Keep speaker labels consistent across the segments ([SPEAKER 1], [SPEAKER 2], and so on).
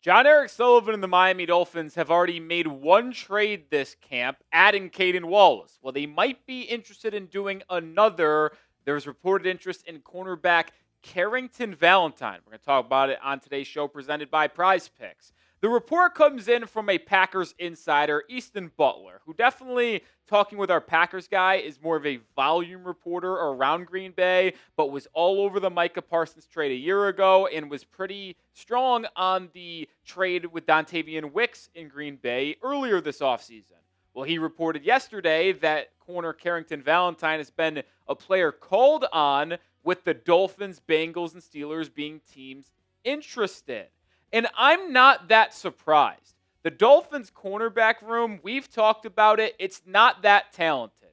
[SPEAKER 1] John Eric Sullivan and the Miami Dolphins have already made one trade this camp, adding Caden Wallace. Well, they might be interested in doing another. There's reported interest in cornerback Carrington Valentine. We're going to talk about it on today's show presented by Prize Picks. The report comes in from a Packers insider, Easton Butler, who definitely, talking with our Packers guy, is more of a volume reporter around Green Bay, but was all over the Micah Parsons trade a year ago and was pretty strong on the trade with Dontavian Wicks in Green Bay earlier this offseason. Well, he reported yesterday that corner Carrington Valentine has been a player called on, with the Dolphins, Bengals, and Steelers being teams interested. And I'm not that surprised. The Dolphins' cornerback room, we've talked about it, it's not that talented.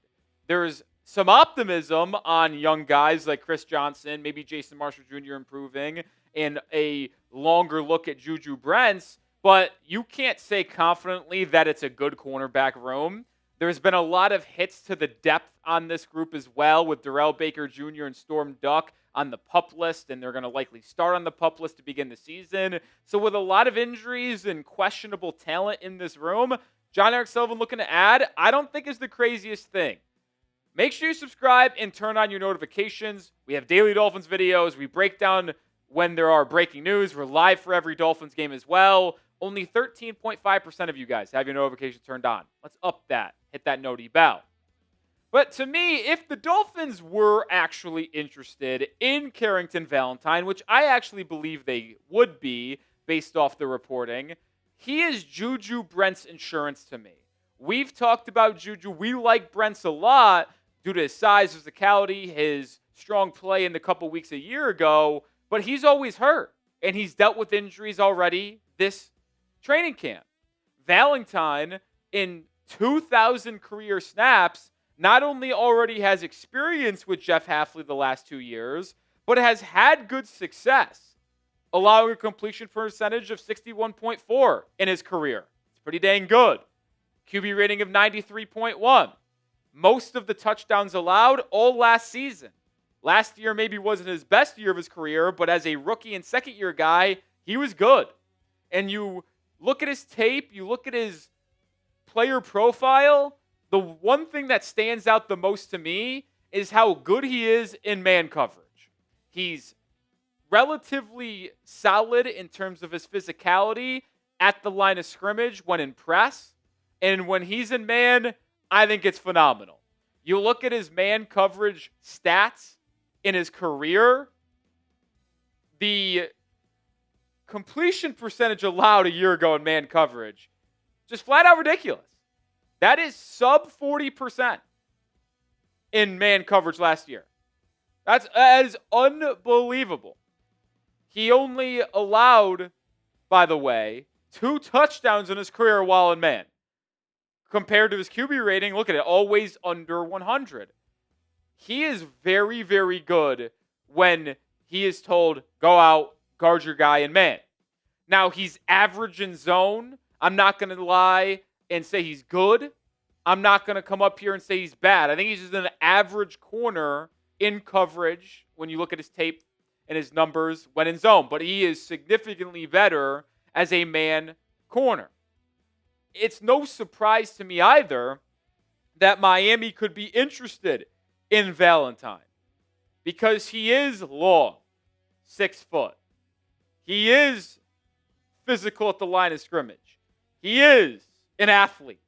[SPEAKER 1] There's some optimism on young guys like Chris Johnson, maybe Jason Marshall Jr. improving, and a longer look at Juju Brents, but you can't say confidently that it's a good cornerback room. There's been a lot of hits to the depth on this group as well, with Darrell Baker Jr. and Storm Duck on the PUP list, and they're going to likely start on the PUP list to begin the season. So with a lot of injuries and questionable talent in this room, John Eric Sullivan looking to add, I don't think is the craziest thing. Make sure you subscribe and turn on your notifications. We have daily Dolphins videos. We break down when there are breaking news. We're live for every Dolphins game as well. Only 13.5% of you guys have your notifications turned on. Let's up that. Hit that noti bell. But to me, if the Dolphins were actually interested in Carrington Valentine, which I actually believe they would be based off the reporting, he is Juju Brent's insurance to me. We've talked about Juju. We like Brent's a lot due to his size, physicality, his strong play in the couple weeks a year ago, but he's always hurt, and he's dealt with injuries already this training camp. Valentine, in 2,000 career snaps, not only already has experience with Jeff Hafley the last 2 years, but has had good success, allowing a completion percentage of 61.4 in his career. It's pretty dang good. QB rating of 93.1. Most of the touchdowns allowed all last season. Last year maybe wasn't his best year of his career, but as a rookie and second-year guy, he was good. And you look at his tape, you look at his player profile, the one thing that stands out the most to me is how good he is in man coverage. He's relatively solid in terms of his physicality at the line of scrimmage when in press. And when he's in man, I think it's phenomenal. You look at his man coverage stats in his career, the completion percentage allowed a year ago in man coverage, just flat out ridiculous. That is sub 40% in man coverage last year. That is unbelievable. He only allowed, by the way, 2 touchdowns in his career while in man. Compared to his QB rating, look at it, always under 100. He is very, very good when he is told, go out, guard your guy in man. Now, he's average in zone. I'm not going to lie and say he's good. I'm not going to come up here and say he's bad. I think he's just an average corner in coverage when you look at his tape and his numbers when in zone. But he is significantly better as a man corner. It's no surprise to me either that Miami could be interested in Valentine because he is long, 6 foot. He is physical at the line of scrimmage. He is an athlete.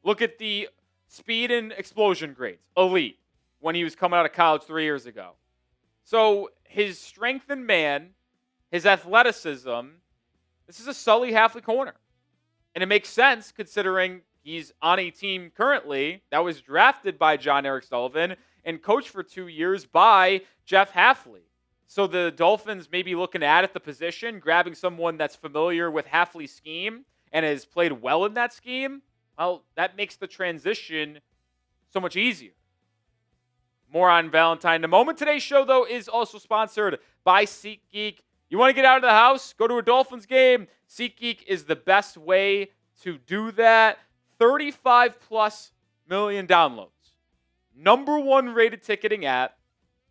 [SPEAKER 1] Look at the speed and explosion grades. Elite when he was coming out of college 3 years ago. So his strength in man, his athleticism, this is a Sully Hafley corner. And it makes sense considering he's on a team currently that was drafted by John Eric Sullivan and coached for 2 years by Jeff Hafley. So the Dolphins may be looking at the position, grabbing someone that's familiar with Hafley's scheme and has played well in that scheme. Well, that makes the transition so much easier. More on Valentine in a moment. Today's show, though, is also sponsored by SeatGeek. You want to get out of the house? Go to a Dolphins game. SeatGeek is the best way to do that. 35+ million downloads. #1 rated ticketing app.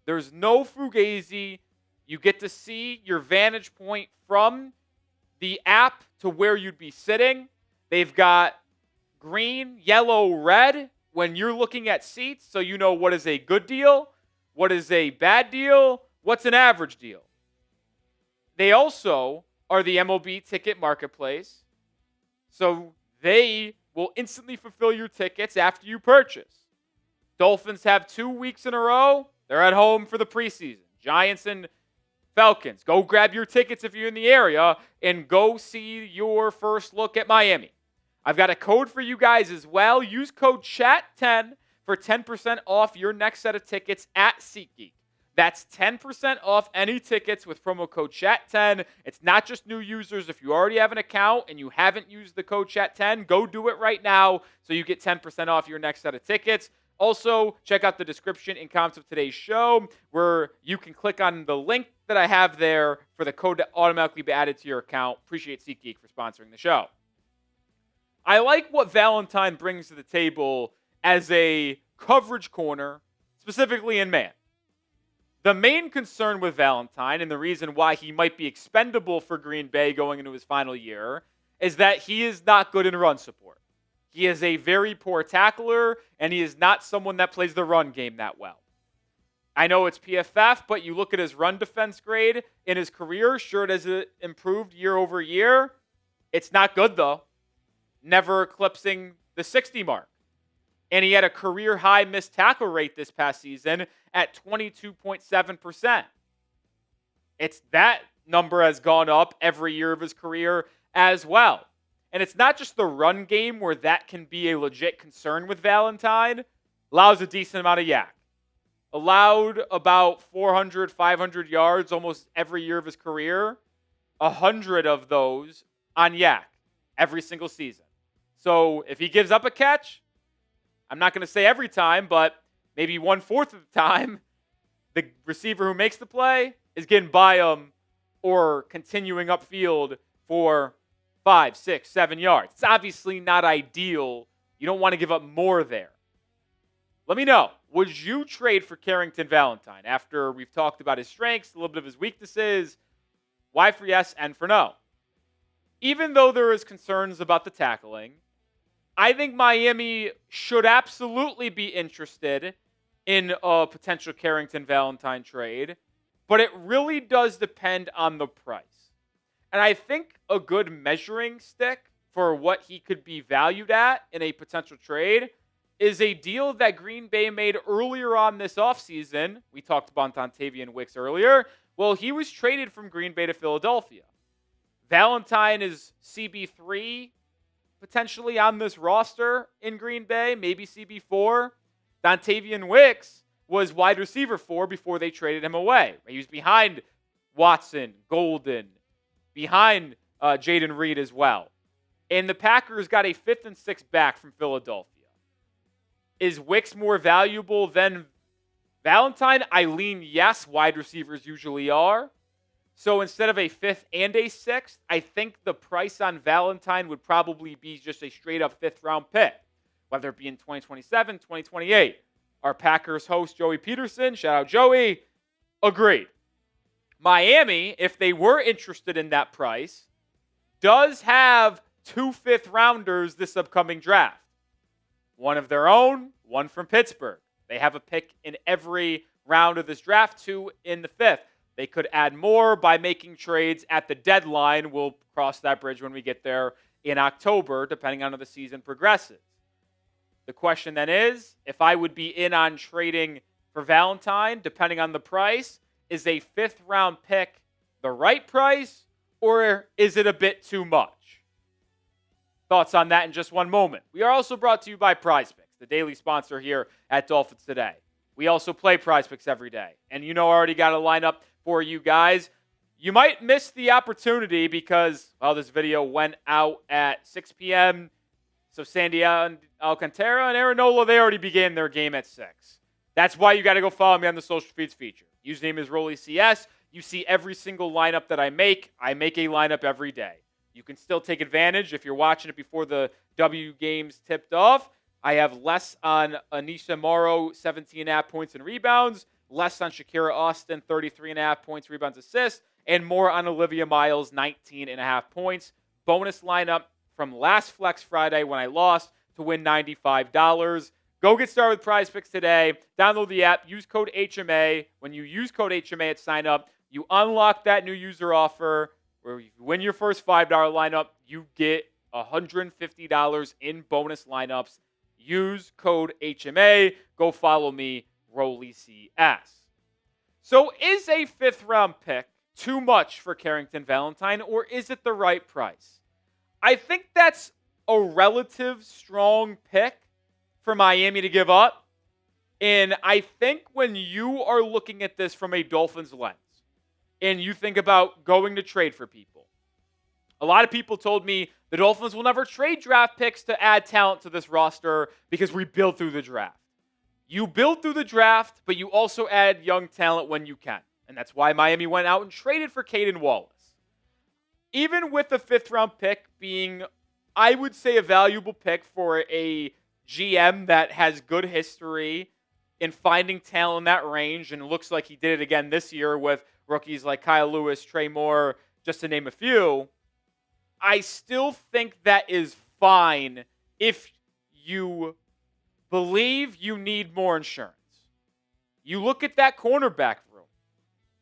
[SPEAKER 1] There's no fugazi. You get to see your vantage point from the app to where you'd be sitting. They've got green, yellow, red when you're looking at seats, so you know what is a good deal, what is a bad deal, what's an average deal. They also are the MLB ticket marketplace, so they will instantly fulfill your tickets after you purchase. Dolphins have 2 weeks in a row. They're at home for the preseason. Giants and Falcons. Go grab your tickets if you're in the area and go see your first look at Miami. I've got a code for you guys as well. Use code CHAT10 for 10% off your next set of tickets at SeatGeek. That's 10% off any tickets with promo code CHAT10. It's not just new users. If you already have an account and you haven't used the code CHAT10, go do it right now so you get 10% off your next set of tickets. Also, check out the description and comments of today's show where you can click on the link that I have there for the code to automatically be added to your account. Appreciate SeatGeek for sponsoring the show. I like what Valentine brings to the table as a coverage corner, specifically in man. The main concern with Valentine and the reason why he might be expendable for Green Bay going into his final year is that he is not good in run support. He is a very poor tackler, and he is not someone that plays the run game that well. I know it's PFF, but you look at his run defense grade in his career, sure it has improved year over year. It's not good, though. Never eclipsing the 60 mark. And he had a career-high missed tackle rate this past season at 22.7%. That number has gone up every year of his career as well. And it's not just the run game where that can be a legit concern with Valentine. Allows a decent amount of yak. Allowed about 400, 500 yards almost every year of his career. 100 of those on yak every single season. So if he gives up a catch, I'm not going to say every time, but maybe 1/4 of the time, the receiver who makes the play is getting by him or continuing upfield for 5, 6, 7 yards. It's obviously not ideal. You don't want to give up more there. Let me know. Would you trade for Carrington Valentine after we've talked about his strengths, a little bit of his weaknesses? Why for yes and for no? Even though there is concerns about the tackling, I think Miami should absolutely be interested in a potential Carrington Valentine trade, but it really does depend on the price. And I think a good measuring stick for what he could be valued at in a potential trade is a deal that Green Bay made earlier on this offseason. We talked about Dontavian Wicks earlier. Well, he was traded from Green Bay to Philadelphia. Valentine is CB3 potentially on this roster in Green Bay, maybe CB4. Dontavian Wicks was wide receiver 4 before they traded him away. He was behind Watson, Golden, behind Jaden Reed as well. And the Packers got a 5th and 6th back from Philadelphia. Is Wicks more valuable than Valentine? I lean yes, wide receivers usually are. So instead of a 5th and a 6th, I think the price on Valentine would probably be just a straight-up 5th-round pick, whether it be in 2027, 2028. Our Packers host, Joey Peterson, shout out Joey, agreed. Miami, if they were interested in that price, does have 2 5th-rounders this upcoming draft. One of their own, one from Pittsburgh. They have a pick in every round of this draft, 2 in the 5th. They could add more by making trades at the deadline. We'll cross that bridge when we get there in October, depending on how the season progresses. The question then is, if I would be in on trading for Valentine, depending on the price, is a 5th-round pick the right price, or is it a bit too much? Thoughts on that in just one moment. We are also brought to you by PrizePicks, the daily sponsor here at Dolphins Today. We also play PrizePicks every day. And I already got a lineup for you guys. You might miss the opportunity because, this video went out at 6 p.m. So Sandy Alcantara and Aaron Nola, they already began their game at 6. That's why you got to go follow me on the social feeds feature. Username is RollyCS. You see every single lineup that I make. I make a lineup every day. You can still take advantage if you're watching it before the W games tipped off. I have less on Anisha Morrow, 17.5 points and rebounds. Less on Shakira Austin, 33.5 points, rebounds, assists. and more on Olivia Miles, 19.5 points. Bonus lineup from last Flex Friday when I lost to win $95. Go get started with Prize Picks today. Download the app. Use code HMA. When you use code HMA at sign up, you unlock that new user offer where you win your first $5 lineup, you get $150 in bonus lineups. Use code HMA. Go follow me, Rolly CS. So is a 5th round pick too much for Carrington Valentine, or is it the right price? I think that's a relative strong pick for Miami to give up. And I think when you are looking at this from a Dolphins lens, and you think about going to trade for people, a lot of people told me the Dolphins will never trade draft picks to add talent to this roster because we build through the draft. You build through the draft, but you also add young talent when you can. And that's why Miami went out and traded for Caden Wallace. Even with the 5th round pick being, I would say, a valuable pick for a GM that has good history in finding talent in that range, and it looks like he did it again this year with rookies like Kyle Lewis, Trey Moore, just to name a few, I still think that is fine if you believe you need more insurance. You look at that cornerback room.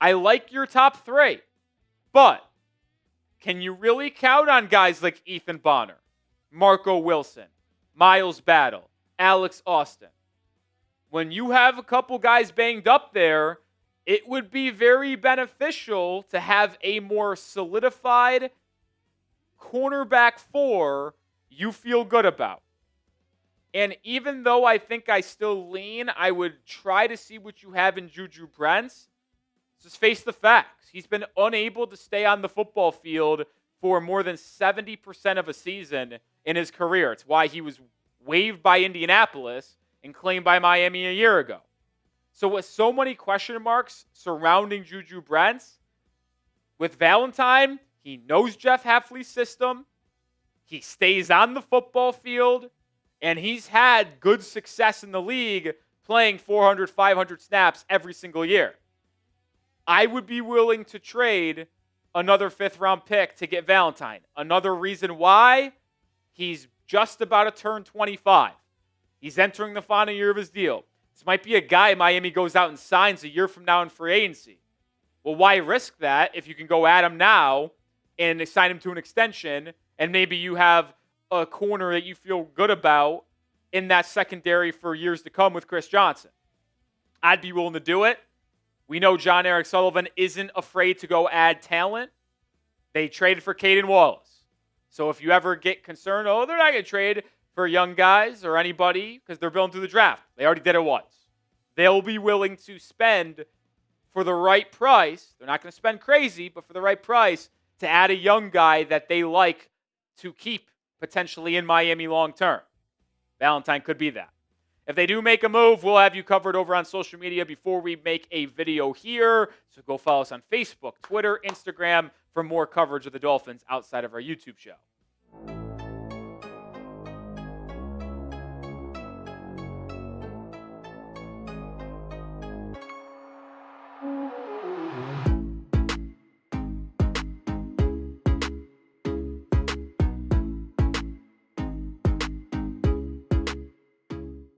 [SPEAKER 1] I like your top 3, but can you really count on guys like Ethan Bonner, Marco Wilson, Miles Battle, Alex Austin? When you have a couple guys banged up there, it would be very beneficial to have a more solidified cornerback 4 you feel good about. And even though I think I still lean, I would try to see what you have in Juju Brents. Just face the facts. He's been unable to stay on the football field for more than 70% of a season in his career. It's why he was waived by Indianapolis and claimed by Miami a year ago. So with so many question marks surrounding Juju Brents, with Valentine, he knows Jeff Hafley's system. He stays on the football field, and he's had good success in the league playing 400, 500 snaps every single year. I would be willing to trade another 5th round pick to get Valentine. Another reason why, he's just about to turn 25. He's entering the final year of his deal. This might be a guy Miami goes out and signs a year from now in free agency. Well, why risk that if you can go at him now and sign him to an extension, and maybe you have a corner that you feel good about in that secondary for years to come with Chris Johnson? I'd be willing to do it. We know John Eric Sullivan isn't afraid to go add talent. They traded for Caden Wallace. So if you ever get concerned, oh, they're not going to trade for young guys or anybody because they're building through the draft. They already did it once. They'll be willing to spend for the right price. They're not going to spend crazy, but for the right price to add a young guy that they like to keep potentially in Miami long term. Valentine could be that. If they do make a move, we'll have you covered over on social media before we make a video here. So go follow us on Facebook, Twitter, Instagram for more coverage of the Dolphins outside of our YouTube show.